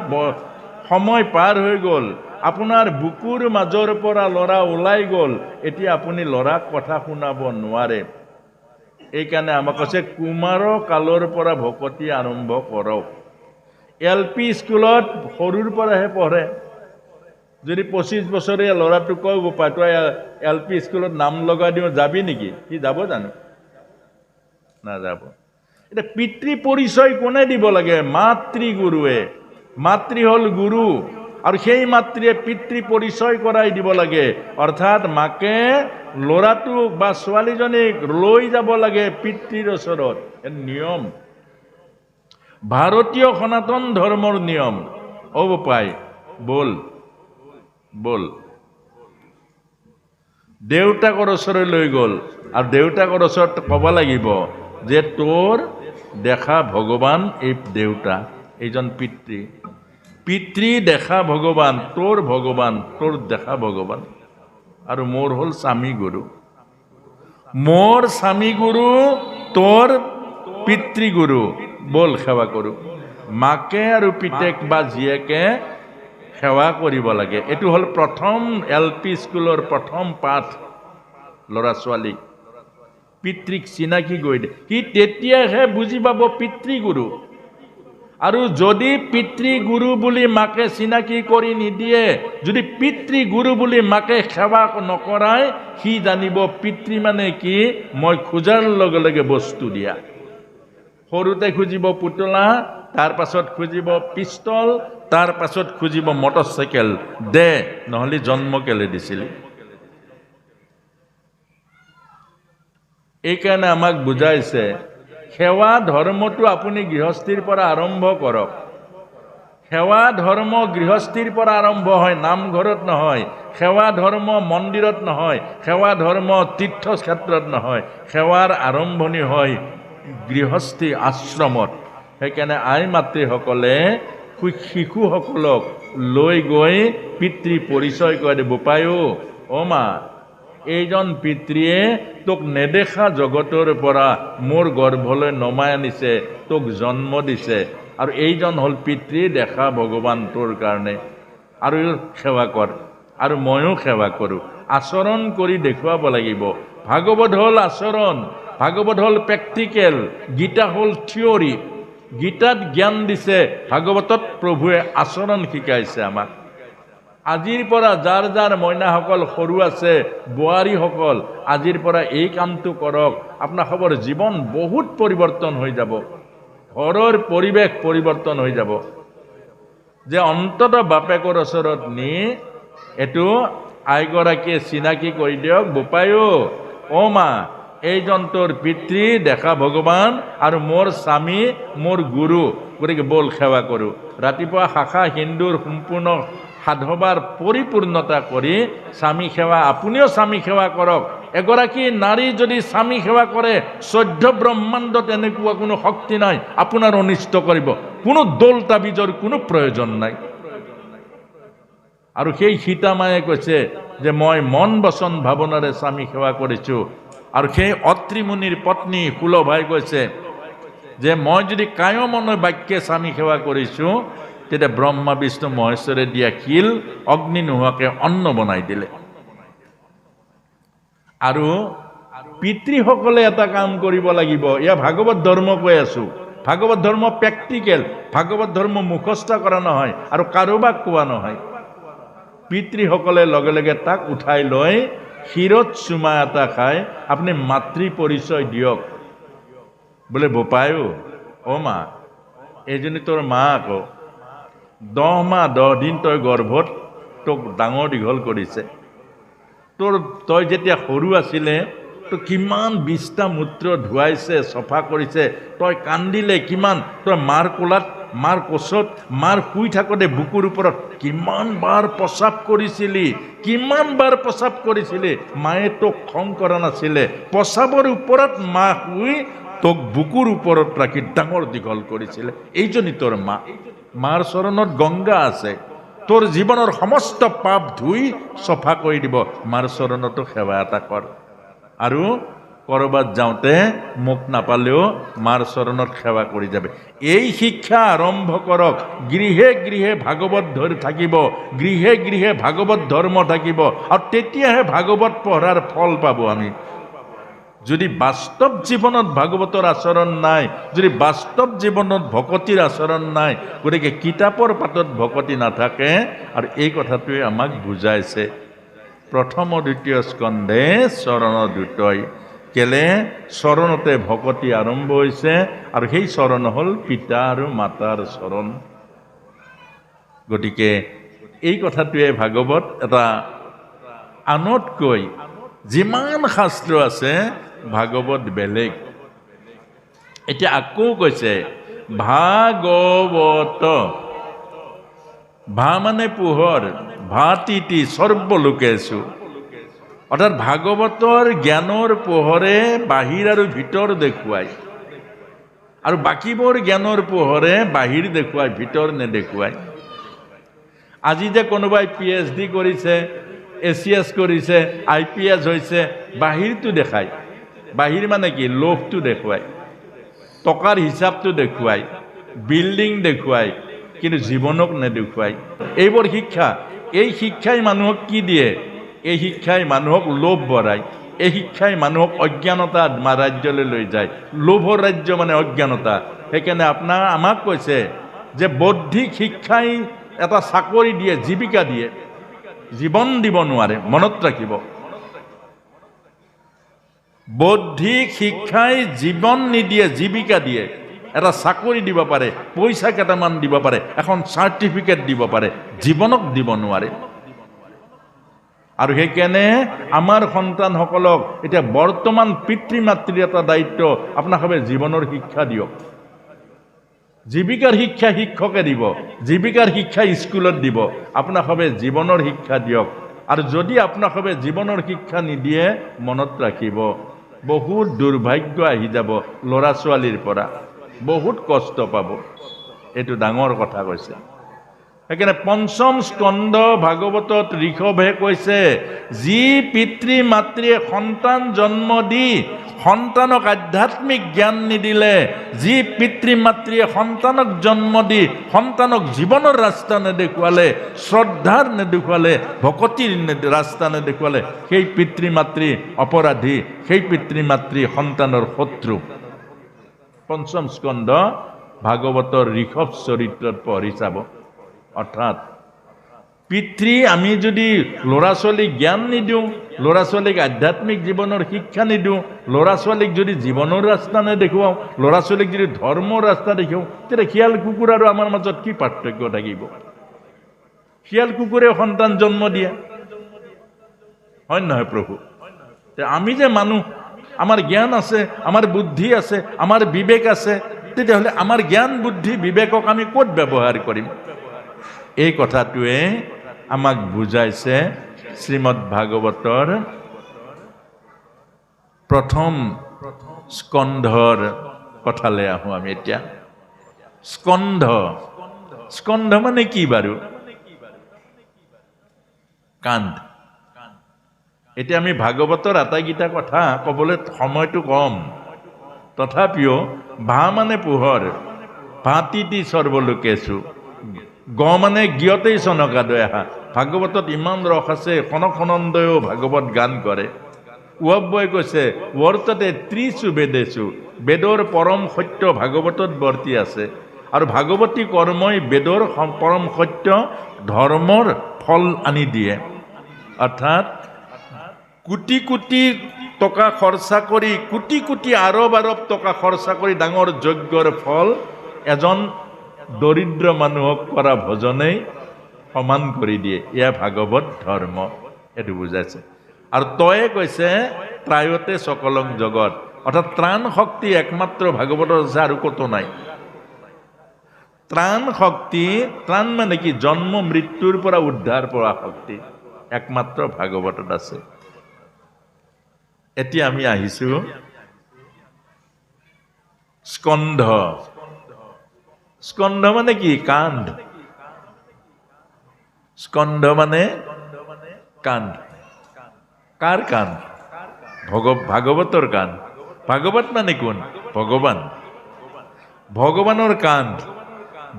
সময় পাৰ হৈ গ'ল, আপোনাৰ বুকুৰ মাজৰ পৰা ল'ৰা ওলাই গ'ল, এতিয়া আপুনি ল'ৰাক কথা শুনাব নোৱাৰে। এইকাৰণে আমাক কৈছে কুমাৰ কালৰ পৰা ভকতি আৰম্ভ কৰক। LP স্কুলত সৰুৰ পৰাহে পঢ়ে। যদি 25 বছৰীয়া ল'ৰাটোক কয়, গোপাই তই LP স্কুলত নাম লগাই দিওঁ, যাবি নেকি? সি যাব জানো? নাযাব। এতিয়া পিতৃ পৰিচয় কোনে দিব লাগে? মাতৃগুৰুৱে। মাতৃ হ'ল গুৰু, আৰু সেই মাতৃয়ে পিতৃ পৰিচয় কৰাই দিব লাগে। অৰ্থাৎ মাকে ল'ৰাটোক বা ছোৱালীজনীক লৈ যাব লাগে পিতৃৰ ওচৰত। নিয়ম, ভাৰতীয় সনাতন ধৰ্মৰ নিয়ম। গোপাই বল বল, দেউতাকৰ ওচৰলৈ লৈ গ'ল, আৰু দেউতাকৰ ওচৰত ক'ব লাগিব যে তোৰ দেখা ভগৱান এই দেউতা, এইজন পিতৃ। পিতৃ দেখা ভগৱান, তোৰ ভগৱান, তোৰ দেখা ভগৱান। আৰু মোৰ হ'ল স্বামী গুৰু। মোৰ স্বামী গুৰু, তোৰ পিতৃগুৰু, বল সেৱা কৰোঁ। মাকে আৰু পিতেক বা জীয়েকে সেৱা কৰিব লাগে। এইটো হ'ল প্ৰথম LP স্কুলৰ প্ৰথম পাঠ। ল'ৰা ছোৱালীক পিতৃক চিনাকি কৰি দিয়ে, সি তেতিয়াহে বুজি পাব পিতৃগুৰু। আৰু যদি পিতৃ গুৰু বুলি মাকে চিনাকি কৰি নিদিয়ে, যদি পিতৃ গুৰু বুলি মাকে সেৱা নকৰায়, সি জানিব পিতৃ মানে কি, মই খোজাৰ লগে লগে বস্তু দিয়া। সৰুতে খুজিব পুতলা, তাৰ পাছত খুজিব পিষ্টল, তাৰ পাছত খুজিব মটৰচাইকেল, দে নহ'লে জন্ম কেলে দিছিলি। এইকাৰণে আমাক বুজাইছে সেৱা ধৰ্মটো আপুনি গৃহস্থীৰ পৰা আৰম্ভ কৰক। সেৱা ধৰ্ম গৃহস্থীৰ পৰা আৰম্ভ হয়, নামঘৰত নহয়। সেৱা ধৰ্ম মন্দিৰত নহয়। সেৱা ধৰ্ম তীৰ্থক্ষেত্ৰত নহয়। সেৱাৰ আৰম্ভণি হয় গৃহস্থী আশ্ৰমত। সেইকাৰণে আই মাতৃসকলে শিশুসকলক লৈ গৈ পিতৃ পৰিচয় কৰে। বোপায়ো, অ মা, এইজন পিতৃয়ে তোক নেদেখা জগতৰ পৰা মোৰ গৰ্ভলৈ নমাই আনিছে, তোক জন্ম দিছে, আৰু এইজন হ'ল পিতৃ, দেখা ভগৱান তোৰ কাৰণে, আৰু সেৱা কৰ। আৰু ময়ো সেৱা কৰোঁ। আচৰণ কৰি দেখুৱাব লাগিব। ভাগৱত হ'ল আচৰণ, ভাগৱত হ'ল প্ৰেক্টিকেল, গীতা হ'ল থিয়ৰী। গীতাত জ্ঞান দিছে, ভাগৱতত প্ৰভুৱে আচৰণ শিকাইছে আমাক। আজিৰ পৰা যাৰ যাৰ মইনাসকল সৰু আছে, বোৱাৰীসকল, আজিৰ পৰা এই কামটো কৰক, আপোনালোকৰ জীৱন বহুত পৰিৱৰ্তন হৈ যাব। ঘৰৰ পৰিৱেশ পৰিৱৰ্তন হৈ যাব। যে অন্ততঃ বাপেকৰ ওচৰত নি এইটো আইগৰাকীয়ে চিনাকি কৰি দিয়ক, বোপায়ো, অ মা, এইজন তোৰ পিতৃ, দেখা ভগৱান, আৰু মোৰ স্বামী, মোৰ গুৰু, গতিকে বল সেৱা কৰোঁ। ৰাতিপুৱা শাখা হিন্দুৰ সম্পূৰ্ণ সাধবাৰ পৰিপূৰ্ণতা কৰি স্বামী সেৱা, আপুনিও স্বামী সেৱা কৰক। এগৰাকী নাৰী যদি স্বামী সেৱা কৰে, 14 ব্ৰহ্মাণ্ডত এনেকুৱা কোনো শক্তি নাই আপোনাৰ অনিষ্ট কৰিব। কোনো দৌল তাবিজৰ কোনো প্ৰয়োজন নাই। আৰু সেই সীতামায়ে কৈছে যে মই মন বচন ভাৱনাৰে স্বামী সেৱা কৰিছোঁ। আৰু সেই অত্ৰি মুনিৰ পত্নী সুলভাই কৈছে যে মই যদি কায় মনৰ বাক্যে স্বামী সেৱা কৰিছোঁ, তেতিয়া ব্ৰহ্মা বিষ্ণু মহেশ্বৰে দিয়া শিল অগ্নি নোহোৱাকে অন্ন বনাই দিলে। আৰু পিতৃসকলে এটা কাম কৰিব লাগিব। এয়া ভাগৱত ধৰ্ম কৈ আছো। ভাগৱত ধৰ্ম প্ৰেক্টিকেল, ভাগৱত ধৰ্ম মুখস্থ কৰা নহয় আৰু কাৰোবাক কোৱা নহয়। পিতৃসকলে লগে লগে তাক উঠাই লৈ শিৰত চুমা এটা খাই আপুনি মাতৃ পৰিচয় দিয়ক। বোলে বোপায়ো, অ মা, এইজনী তোৰ মা আকৌ, 10 মাহ 10 দিন তই গৰ্ভত তোক ডাঙৰ দীঘল কৰিছে। তই যেতিয়া সৰু আছিলে তো কিমান বিষ্টা মূত্ৰ ধুৱাইছে, চফা কৰিছে, তই কান্দিলে কিমান, তই মাৰ কোলাত, মাৰ কোচত, মাৰ শুই থাকোঁতে বুকুৰ ওপৰত কিমান বাৰ প্ৰস্ৰাৱ কৰিছিলি, কিমান বাৰ প্ৰস্ৰাৱ কৰিছিলি। মায়ে তোক খং কৰা নাছিলে। প্ৰস্ৰাৱৰ ওপৰত মা শুই তোক বুকুৰ ওপৰত ৰাখি ডাঙৰ দীঘল কৰিছিলে। এইজনী তোৰ মা। মাৰ চৰণত গংগা আছে, তোৰ জীৱনৰ সমস্ত পাপ ধুই চফা কৰি দিব। মাৰ চৰণতো সেৱা এটা কৰ। আৰু কৰবাত যাওঁতে মোক নাপালেও মাৰ চৰণত সেৱা কৰি যাবে। এই শিক্ষা আৰম্ভ কৰক। গৃহে গৃহে ভাগৱত ধৰি থাকিব, গৃহে গৃহে ভাগৱত ধৰ্ম থাকিব, আৰু তেতিয়াহে ভাগৱত পঢ়াৰ ফল পাব আমি। যদি বাস্তৱ জীৱনত ভাগৱতৰ আচৰণ নাই, যদি বাস্তৱ জীৱনত ভকতিৰ আচৰণ নাই, গতিকে কিতাপৰ পাতত ভকতি নাথাকে। আৰু এই কথাটোৱে আমাক বুজাইছে প্ৰথম আৰু দ্বিতীয় স্কন্ধে চৰণ দুটই। কেলে চৰণতে ভকতি আৰম্ভ হৈছে, আৰু সেই চৰণ হ'ল পিতা আৰু মাতাৰ চৰণ। গতিকে এই কথাটোৱে ভাগৱত এটা আনতকৈ যিমান শাস্ত্ৰ আছে ভাগৱত বেলেগ। এতিয়া আকৌ কৈছে ভাগৱত, ভা মানে পোহৰ, ভাতিতি সৰ্বলোকেষু, অৰ্থাৎ ভাগৱতৰ জ্ঞানৰ পোহৰে বাহিৰ আৰু ভিতৰ দেখুৱায়, আৰু বাকীবোৰ জ্ঞানৰ পোহৰে বাহিৰ দেখুৱায়, ভিতৰ নেদেখুৱায়। আজি যে কোনোবাই PhD কৰিছে, ACS কৰিছে, IPS হৈছে, বাহিৰটো দেখায়। বাহিৰ মানে কি? লোভটো দেখুৱায়, টকাৰ হিচাপটো দেখুৱায়, বিল্ডিং দেখুৱায়, কিন্তু জীৱনক নেদেখুৱায়। এইবোৰ শিক্ষা, এই শিক্ষাই মানুহক কি দিয়ে? এই শিক্ষাই মানুহক লোভ বঢ়ায়। এই শিক্ষাই মানুহক অজ্ঞানতা ৰাজ্যলৈ লৈ যায়। লোভৰ ৰাজ্য মানে অজ্ঞানতা। সেইকাৰণে আমাক কৈছে যে বৌদ্ধিক শিক্ষাই এটা চাকৰি দিয়ে, জীৱিকা দিয়ে, জীৱন দিব নোৱাৰে। মনত ৰাখিব, বৌদ্ধিক শিক্ষাই জীৱন নিদিয়ে, জীৱিকা দিয়ে। এটা চাকৰি দিব পাৰে, পইচা কেইটামান দিব পাৰে, এখন চাৰ্টিফিকেট দিব পাৰে, জীৱনক দিব নোৱাৰে। আৰু সেইকাৰণে আমাৰ সন্তানসকলক এতিয়া বৰ্তমান পিতৃ মাতৃৰ এটা দায়িত্ব, আপোনালোকে জীৱনৰ শিক্ষা দিয়ক। জীৱিকাৰ শিক্ষা শিক্ষকে দিব, জীৱিকাৰ শিক্ষা স্কুলত দিব, আপোনালোকে জীৱনৰ শিক্ষা দিয়ক। আৰু যদি আপোনালোকে জীৱনৰ শিক্ষা নিদিয়ে, মনত ৰাখিব বহুত দুৰ্ভাগ্য আহি যাব ল'ৰা ছোৱালীৰ পৰা, বহুত কষ্ট পাব। এইটো ডাঙৰ কথা কৈছে। সেইকাৰণে পঞ্চম স্কন্ধ ভাগৱতত ঋষভে কৈছে, যি পিতৃ মাতৃয়ে সন্তান জন্ম দি সন্তানক আধ্যাত্মিক জ্ঞান নিদিলে, যি পিতৃ মাতৃয়ে সন্তানক জন্ম দি সন্তানক জীৱনৰ ৰাস্তা নেদেখুৱালে, শ্ৰদ্ধাৰ নেদেখুৱালে, ভকতিৰ ৰাস্তা নেদেখুৱালে, সেই পিতৃ মাতৃ অপৰাধী, সেই পিতৃ মাতৃ সন্তানৰ শত্ৰু। পঞ্চম স্কন্ধ ভাগৱতৰ ঋষভ চৰিত্ৰত পঢ়ি চাব। অৰ্থাৎ পিতৃ আমি যদি ল'ৰা ছোৱালীক জ্ঞান নিদিওঁ, ল'ৰা ছোৱালীক আধ্যাত্মিক জীৱনৰ শিক্ষা নিদিওঁ, ল'ৰা ছোৱালীক যদি জীৱনৰ ৰাস্তা নেদেখুৱাওঁ, ল'ৰা ছোৱালীক যদি ধৰ্মৰ ৰাস্তা দেখুৱাওঁ, তেতিয়া শিয়াল কুকুৰ আৰু আমাৰ মাজত কি পাৰ্থক্য থাকিব? শিয়াল কুকুৰে সন্তান জন্ম দিয়ে, হয় নহয় প্ৰভু? আমি যে মানুহ, আমাৰ জ্ঞান আছে, আমাৰ বুদ্ধি আছে, আমাৰ বিবেক আছে, তেতিয়াহ'লে আমাৰ জ্ঞান বুদ্ধি বিবেকক আমি ক'ত ব্যৱহাৰ কৰিম? এই কথাটোৱে আমাক বুজাইছে শ্ৰীমদ ভাগৱতৰ প্ৰথম স্কন্ধৰ কথালৈ আহোঁ আমি এতিয়া। স্কন্ধ, স্কন্ধ মানে কি বাৰু? কাণ্ড। এতিয়া আমি ভাগৱতৰ আটাইকেইটা কথা ক'বলৈ সময়টো কম, তথাপিও ভা মানে পোহৰ, ভাতিতি সৰ্বলোকেষু, গ মানে জ্ঞতেই চনকাদয় আহা। ভাগৱতত ইমান ৰস আছে, কনকনন্দয়ো ভাগৱত গান কৰে। উৱব্বই কৈছে বৰ্ততে ত্ৰিশু বেদেশু, বেদৰ পৰম সত্য ভাগৱতত বৰ্তি আছে। আৰু ভাগৱতী কৰ্মই বেদৰ পৰম সত্য ধৰ্মৰ ফল আনি দিয়ে। অৰ্থাৎ কোটি কোটি টকা খৰচা কৰি, কোটি কোটি আৰব আৰব টকা খৰচা কৰি ডাঙৰ যজ্ঞৰ ফল এজন দৰিদ্ৰ মানুহক কৰা ভজনেই সমান কৰি দিয়ে। এয়া ভাগৱত ধৰ্ম, এইটো বুজাইছে। আৰু তয়ে কৈছে ত্ৰায়তে সকলং জগত, অৰ্থাৎ ত্ৰাণ শক্তি একমাত্ৰ ভাগৱতত আছে, আৰু ক'তো নাই। ত্ৰাণ শক্তি, ত্ৰাণ মানে কি? জন্ম মৃত্যুৰ পৰা উদ্ধাৰ পৰা শক্তি একমাত্ৰ ভাগৱতত আছে। এতিয়া আমি আহিছো স্কন্ধ। স্কন্ধ মানে কি? কাণ্ড। স্কন্ধ মানে কাণ্ড। কাৰ কাণ্ড? ভাগৱতৰ কাণ্ড। ভাগৱত মানে কোন? ভগৱান। ভগৱানৰ কাণ্ড।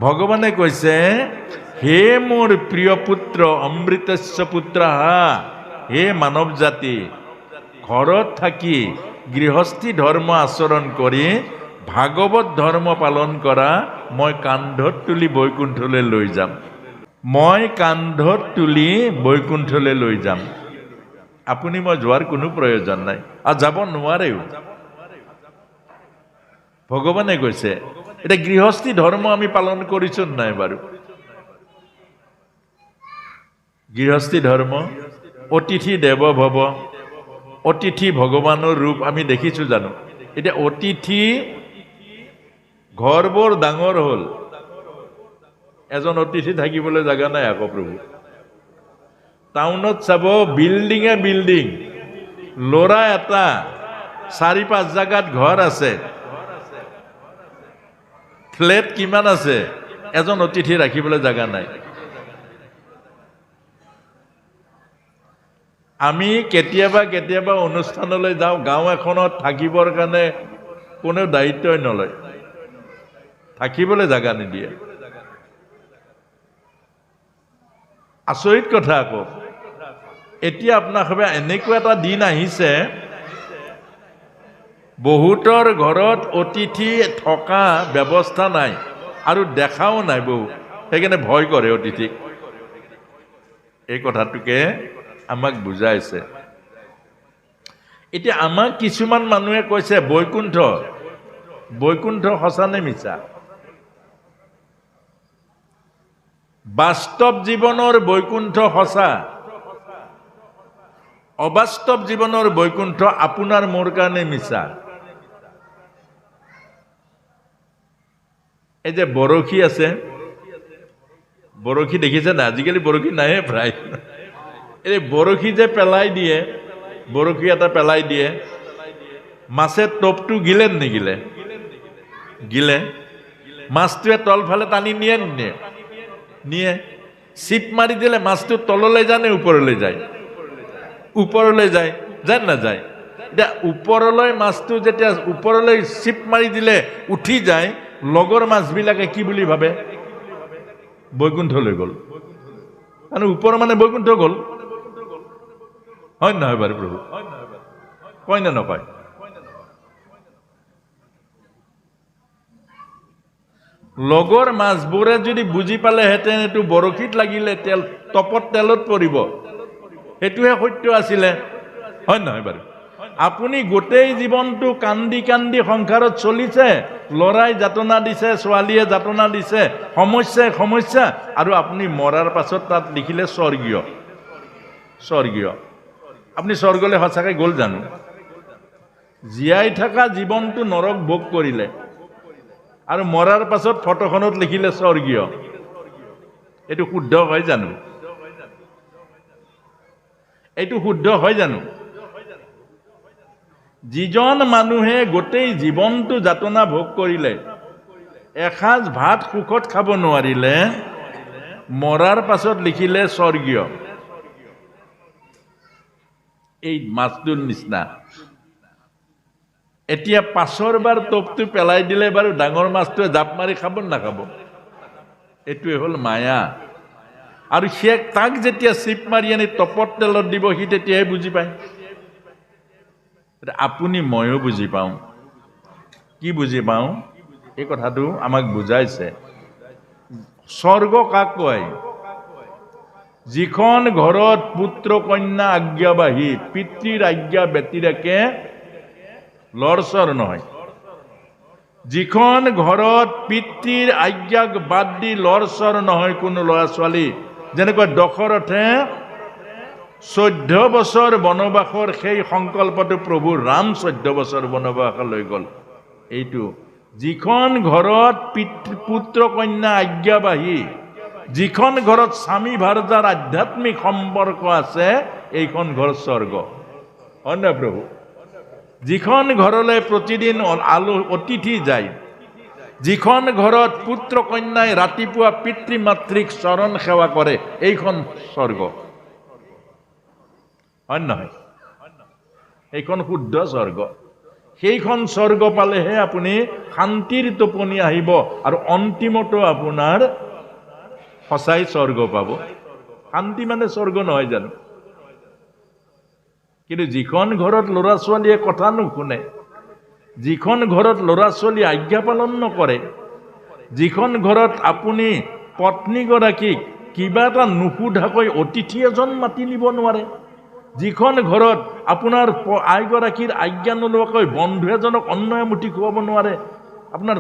ভগৱানে কৈছে, হে মোৰ প্ৰিয় পুত্ৰ অমৃতস্য পুত্ৰ, হে মানৱ জাতি, ঘৰত থাকি গৃহস্থী ধৰ্ম আচৰণ কৰি ভাগৱত ধৰ্ম পালন কৰা, মই কান্ধত তুলি বৈকুণ্ঠলৈ লৈ যাম। মই কান্ধত তুলি বৈকুণ্ঠলৈ লৈ যাম। আপুনি মই যোৱাৰ কোনো প্ৰয়োজন নাই, আৰু যাব নোৱাৰেও। ভগৱানে কৈছে। এতিয়া গৃহস্থী ধৰ্ম আমি পালন কৰিছো নাই বাৰু? গৃহস্থী ধৰ্ম, অতিথি দেৱ ভৱ, অতিথি ভগৱানৰ ৰূপ আমি দেখিছো জানো? এতিয়া অতিথি ঘৰবোৰ ডাঙৰ হ'ল, এজন অতিথি থাকিবলৈ জাগা নাই আকৌ প্ৰভু। টাউনত চাব বিল্ডিঙে বিল্ডিং, ল'ৰা এটা 4-5 জাগাত ঘৰ আছে, ফ্লেট কিমান আছে, এজন অতিথি ৰাখিবলৈ জাগা নাই। আমি কেতিয়াবা কেতিয়াবা অনুষ্ঠানলৈ যাওঁ, গাঁও এখনত থাকিবৰ কাৰণে কোনেও দায়িত্বই নলয়, থাকিবলৈ জাগা নিদিয়ে। আচৰিত কথা আকৌ। এতিয়া আপোনালোকে এনেকুৱা এটা দিন আহিছে, বহুতৰ ঘৰত অতিথি থকা ব্যৱস্থা নাই, আৰু দেখাও নাই বহু, সেইকাৰণে ভয় কৰে অতিথিক। এই কথাটোকে আমাক বুজাইছে। এতিয়া আমাক কিছুমান মানুহে কৈছে বৈকুণ্ঠ, বৈকুণ্ঠ সঁচা নে মিছা? বাস্তৱ জীৱনৰ বৈকুণ্ঠ সঁচা, অবাস্তৱ জীৱনৰ বৈকুণ্ঠ আপোনাৰ মোৰ কাৰণে মিছা। এই যে বৰশী আছে, বৰশী দেখিছে না? আজিকালি বৰশী নাহে প্ৰায়। এই বৰশী যে পেলাই দিয়ে, বৰশী এটা পেলাই দিয়ে, মাছে টোপটো গিলে নিগিলে? গিলে। মাছটোৱে তলফালে টানি নিয়ে নিয়ে? নিয়ে। চিপ মাৰি দিলে মাছটো তললৈ যায় নে ওপৰলৈ যায়? ওপৰলৈ যায়, যায় নাযায়? এতিয়া ওপৰলৈ মাছটো যেতিয়া ওপৰলৈ চিপ মাৰি দিলে উঠি যায়, লগৰ মাছবিলাকে কি বুলি ভাবে? বৈকুণ্ঠলৈ গ'ল। কাৰণ ওপৰ মানে বৈকুণ্ঠ গ'ল, হয় নহয় বাৰু প্ৰভু? কয় নে নকয়? লগৰ মাছবোৰে যদি বুজি পালেহেঁতেন এইটো বৰশীত লাগিলে তেল, টপত তেলত পৰিব, সেইটোহে সত্য আছিলে, হয় নহয় বাৰু? আপুনি গোটেই জীৱনটো কান্দি কান্দি সংসাৰত চলিছে, ল'ৰাই যাতনা দিছে, ছোৱালীয়ে যাতনা দিছে, সমস্যাই সমস্যা, আৰু আপুনি মৰাৰ পাছত তাত লিখিলে স্বৰ্গীয়। স্বৰ্গীয়। আপুনি স্বৰ্গলৈ সঁচাকৈ গ'ল জানো? জীয়াই থকা জীৱনটো নৰক ভোগ কৰিলে, আৰু মৰাৰ পাছত ফটোখনত লিখিলে স্বৰ্গীয়। এইটো শুদ্ধ হয় জানো? এইটো শুদ্ধ হয় জানো? যিজন মানুহে গোটেই জীৱনটো যাতনা ভোগ কৰিলে, এসাঁজ ভাত সুখত খাব নোৱাৰিলে, মৰাৰ পাছত লিখিলে স্বৰ্গীয়। এই মাছটোৰ নিচিনা। এতিয়া পাছৰ বাৰ টোপটো পেলাই দিলে বাৰু ডাঙৰ মাছটোৱে জাপ মাৰি খাব নাখাব? এইটোৱে হ'ল মায়া। আৰু সিয়ে তাক যেতিয়া চিপ মাৰি আনি টপত তেলত দিব, সি তেতিয়াহে বুজি পায়। আপুনি ময়ো বুজি পাওঁ। কি বুজি পাওঁ? এই কথাটো আমাক বুজাইছে। স্বৰ্গ কাক কয়? যিখন ঘৰত পুত্ৰ কন্যা আজ্ঞাবাহী, পিতৃৰ আজ্ঞা ব্যতিৰেকে লৰচৰ নহয়। যিখন ঘৰত পিতৃৰ আজ্ঞাক বাদ দি লৰচৰ নহয় কোনো ল'ৰা ছোৱালী, যেনেকৈ দশৰথে 14 বছৰ বনবাসৰ সেই সংকল্পটো প্ৰভু ৰাম 14 বছৰ বনবাসলৈ গ'ল। এইটো যিখন ঘৰত পুত্ৰ কন্যা আজ্ঞাবাহী, যিখন ঘৰত স্বামী ভাৰ্যাৰ আধ্যাত্মিক সম্পৰ্ক আছে, এইখন ঘৰ স্বৰ্গ, হয় না প্ৰভু? যিখন ঘৰলৈ প্ৰতিদিন অতিথি যায়, যিখন ঘৰত পুত্ৰ কন্যাই ৰাতিপুৱা পিতৃ মাতৃক চৰণ সেৱা কৰে, এইখন স্বৰ্গ, হয় নহয়? এইখন শুদ্ধ স্বৰ্গ। সেইখন স্বৰ্গ পালেহে আপুনি শান্তিৰ টোপনি আহিব, আৰু অন্তিমতো আপোনাৰ সঁচাই স্বৰ্গ পাব। শান্তি মানে স্বৰ্গ নহয় জানো? কিন্তু যিখন ঘৰত ল'ৰা ছোৱালীয়ে কথা নুশুনে, যিখন ঘৰত ল'ৰা ছোৱালী আজ্ঞা পালন নকৰে, যিখন ঘৰত আপুনি পত্নীগৰাকীক কিবা এটা নুসুধাকৈ অতিথি এজন মাতি নিব নোৱাৰে, যিখন ঘৰত আপোনাৰ আইগৰাকীৰ আজ্ঞা নোলোৱাকৈ বন্ধু এজনক অন্ন এমুঠি খুৱাব নোৱাৰে, আপোনাৰ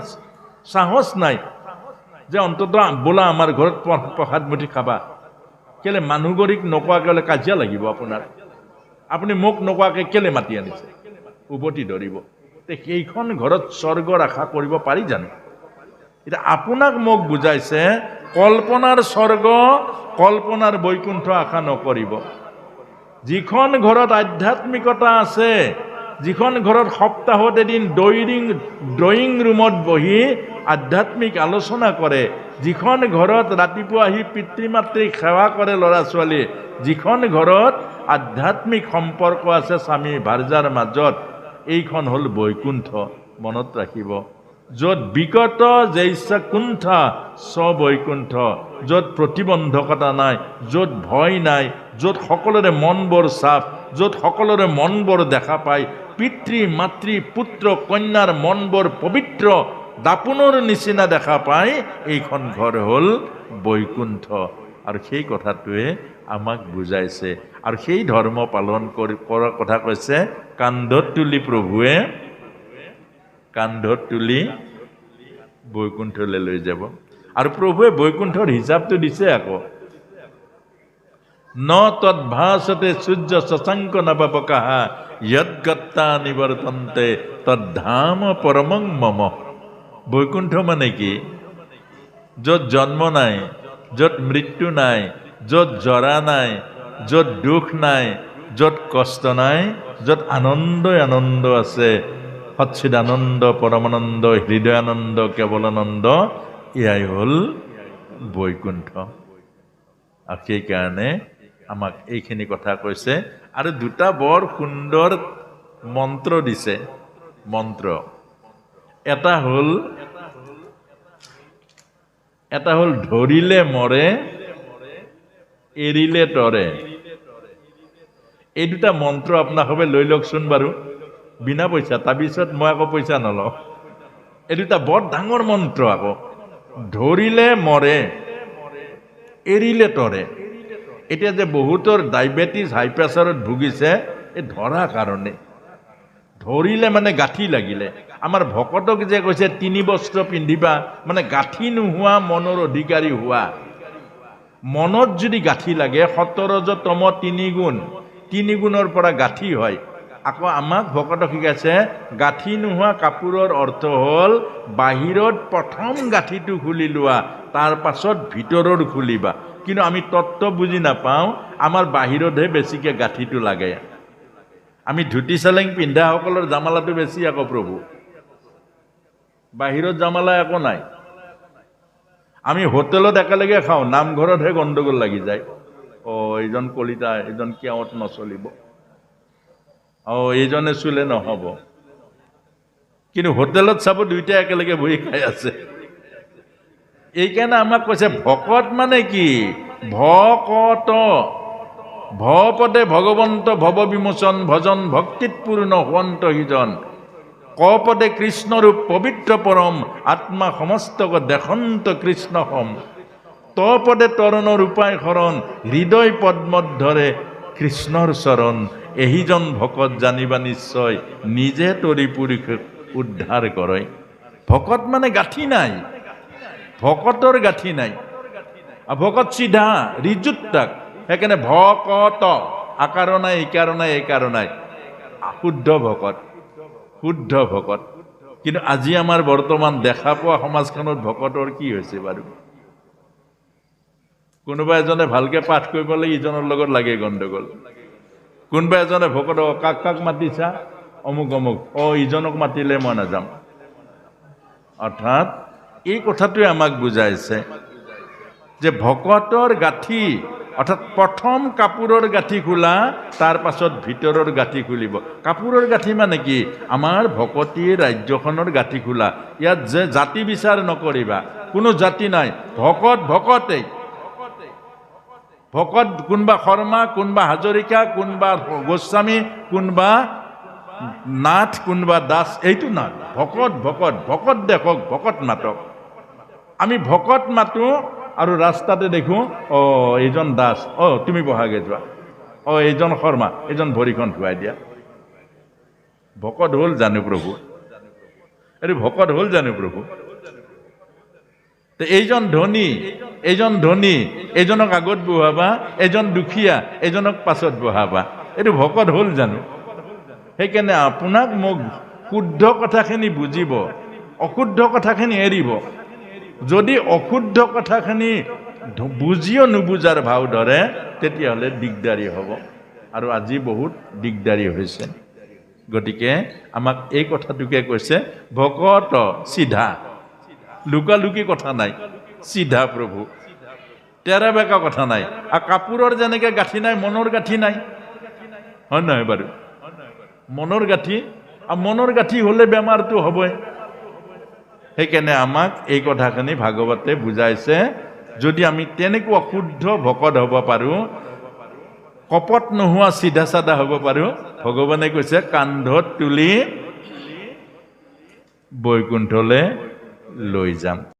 সাহস নাই যে অন্তত বোলা আমাৰ ঘৰত প্ৰসাদ মুঠি খাবা। কেলে মানুহগৰীক নোকোৱাকৈ কাজিয়া লাগিব আপোনাৰ। আপুনি মোক নোকোৱাকৈ কেলে মাতি আনিছে, উভতি ধৰিব। সেইখন ঘৰত স্বৰ্গৰ আশা কৰিব পাৰি জানো? এতিয়া আপোনাক মোক বুজাইছে কল্পনাৰ স্বৰ্গ, কল্পনাৰ বৈকুণ্ঠ আশা নকৰিব। যিখন ঘৰত আধ্যাত্মিকতা আছে, যিখন ঘৰত সপ্তাহত এদিন ড্ৰয়িং ৰুমত বহি আধ্যাত্মিক আলোচনা কৰে, যিখন ঘৰত ৰাতিপুৱা আহি পিতৃ মাতৃক সেৱা কৰে ল'ৰা ছোৱালী, যিখন ঘৰত আধ্যাত্মিক সম্পৰ্ক আছে স্বামী ভাৰ্যাৰ মাজত, এইখন হ'ল বৈকুণ্ঠ। মনত ৰাখিব, য'ত বিগত জৈছা কুণ্ঠা বৈকুণ্ঠ, য'ত প্ৰতিবন্ধকতা নাই, য'ত ভয় নাই, য'ত সকলোৰে মনবোৰ চাফ, য'ত সকলোৰে মনবোৰ দেখা পায়, পিতৃ মাতৃ পুত্ৰ কন্যাৰ মনবোৰ পবিত্ৰ, দাপোনৰ নিচিনা দেখা পায় এইখন ঘৰ হ'ল বৈকুণ্ঠ। আৰু সেই কথাটোৱে আমাক বুজাইছে। আৰু সেই ধৰ্ম পালন কৰাৰ কথা কৈছে কান্ধত তুলি প্ৰভুৱে কান্ধত তুলি বৈকুণ্ঠলৈ লৈ যাব। আৰু প্ৰভুৱে বৈকুণ্ঠৰ হিচাপটো দিছে আকৌ, ন তদ্ভাসতে সূৰ্য শশাংক নবপকাহ যদ্গত্তা নিবৰ্তন্তে তদ্ধাম পৰমং মম। বৈকুণ্ঠ মানে কি? য'ত জন্ম নাই, য'ত মৃত্যু নাই, য'ত জৰা নাই, য'ত দুখ নাই, য'ত কষ্ট নাই, য'ত আনন্দই আনন্দ আছে, সচ্চিদানন্দ, পৰমানন্দ, হৃদয়ানন্দ, কেৱলানন্দ, এয়াই হ'ল বৈকুণ্ঠ। আৰু সেইকাৰণে আমাক এইখিনি কথা কৈছে। আৰু দুটা বৰ সুন্দৰ মন্ত্ৰ দিছে। মন্ত্ৰ এটা হ'ল ধৰিলে মৰে, এৰিলে তৰে। এই দুটা মন্ত্ৰ আপোনালোকে লৈ লওকচোন বাৰু, বিনা পইচা। তাৰপিছত মই আকৌ পইচা নলওঁ। এই দুটা বৰ ডাঙৰ মন্ত্ৰ আকৌ। ধৰিলে মৰে, এৰিলে তৰে। এতিয়া যে বহুতৰ ডায়েবেটিছ, হাই প্ৰেছাৰত ভুগিছে, এই ধৰা কাৰণে। ধৰিলে মানে গাঁঠি লাগিলে। আমাৰ ভকতক যে কৈছে 3 বস্ত্ৰ পিন্ধিবা, মানে গাঁঠি নোহোৱা মনৰ অধিকাৰী হোৱা। মনত যদি গাঁঠি লাগে 17তম 3 গুণ, 3 গুণৰ পৰা গাঁঠি হয়। আকৌ আমাক ভকতক শিকাইছে গাঁঠি নোহোৱা কাপোৰৰ অৰ্থ হ'ল বাহিৰত প্ৰথম গাঁঠিটো খুলি লোৱা, তাৰ পাছত ভিতৰৰ খুলিবা। কিন্তু আমি তত্ত্ব বুজি নাপাওঁ, আমাৰ বাহিৰতহে বেছিকৈ গাঁঠিটো লাগে। আমি ধুতি চেলেং পিন্ধাসকলৰ জামালাটো বেছি আকৌ প্ৰভু, বাহিৰত জামালা একো নাই। আমি হোটেলত একেলগে খাওঁ, নামঘৰতহে গণ্ডগোল লাগি যায়। এইজন কলিতা, এইজন কেওঁত নচলিব, এইজনে চুলে নহ'ব। কিন্তু হোটেলত চাব দুইটা একেলগে বহি খাই আছে। এইকাৰণে আমাক কৈছে ভকত মানে কি? ভকত ভপদে ভগৱন্ত ভৱ বিমোচন ভজন ভক্তিত পূৰ্ণ হোৱন্ত সিজন। কপদে কৃষ্ণৰূপ পবিত্ৰ পৰম আত্মা সমস্তক দেখন্ত কৃষ্ণ সম। তপদে তৰণৰ উপায় শৰণ হৃদয় পদ্মত ধৰে কৃষ্ণৰ চৰণ। এহিজন ভকত জানিবা নিশ্চয় নিজে তৰি পুৰুষ উদ্ধাৰ কৰে। ভকত মানে গাঁঠি নাই, ভকতৰ গাঁঠি নাই। ভকত চিধা ৰিজুত্তাক, সেইকাৰণে ভকত আকাৰ নাই, ইকাৰ নাই, এইকাৰ নাই, শুদ্ধ ভকত, শুদ্ধ ভকত। কিন্তু আজি আমাৰ বৰ্তমান দেখা পোৱা সমাজখনত ভকতৰ কি হৈছে বাৰু? কোনোবা এজনে ভালকে পাঠ কৰিব লাগে, ইজনৰ লগত লাগে গণ্ডগোল। কোনোবা এজনে ভকত কাক কাক মাতিছা? অমুক অমুক। ইজনক মাতিলে মই নাযাম। অৰ্থাৎ এই কথাটোৱে আমাক বুজাইছে যে ভকতৰ গাঁঠি, অৰ্থাৎ প্ৰথম কাপোৰৰ গাঁঠি খোলা, তাৰ পাছত ভিতৰৰ গাঁঠি খুলিব। কাপোৰৰ গাঁঠি মানে কি? আমাৰ ভকতিৰ ৰাজ্যখনৰ গাঁঠি খোলা। ইয়াত যে জাতি বিচাৰ নকৰিবা, কোনো জাতি নাই। ভকত ভকতেই। ভকত কোনোবা শৰ্মা, কোনোবা হাজৰিকা, কোনোবা গোস্বামী, কোনোবা নাথ, কোনোবা দাস, এইটো নাই। ভকত ভকত, ভকত দেখক, ভকত মাতক। আমি ভকত মাতো আৰু ৰাস্তাতে দেখো এইজন দাস, তুমি বহাগে যোৱা, এইজন শৰ্মা, এইজন ভৰিখন ধুৱাই দিয়া। ভকত হ'ল জানো প্ৰভু? এইটো ভকত হ'ল জানো প্ৰভু? এইজন ধনী, এইজন ধনী, এইজনক আগত বহাবা, এজন দুখীয়া, এজনক পাছত বহাবা। এইটো ভকত হ'ল জানো? সেইকাৰণে আপোনাক মোক শুদ্ধ কথাখিনি বুজিব, অশুদ্ধ কথাখিনি এৰিব। যদি অশুদ্ধ কথাখিনি বুজিও নুবুজাৰ ভাও ধৰে, তেতিয়াহ'লে দিগদাৰী হ'ব। আৰু আজি বহুত দিগদাৰী হৈছে। গতিকে আমাক এই কথাটোকে কৈছে ভকত চিধা, লুকালুকি কথা নাই, চিধা প্ৰভু, তেৰা বেকা কথা নাই। আৰু কাপোৰৰ যেনেকে গাঁঠি নাই, মনৰ গাঁঠি নাই, হয় নহয় বাৰু? মনৰ গাঁঠি, আৰু মনৰ গাঁঠি হ'লে বেমাৰটো হ'বই। সেইকাৰণে আমাক এই কথাখিনি ভাগৱতে বুজাইছে। যদি আমি তেনেকুৱা শুদ্ধ ভকত হ'ব পাৰোঁ, কপট নোহোৱা চিধা চাধা হ'ব পাৰোঁ, ভগৱানে কৈছে কান্ধত তুলি বৈকুণ্ঠলে লৈ যাম।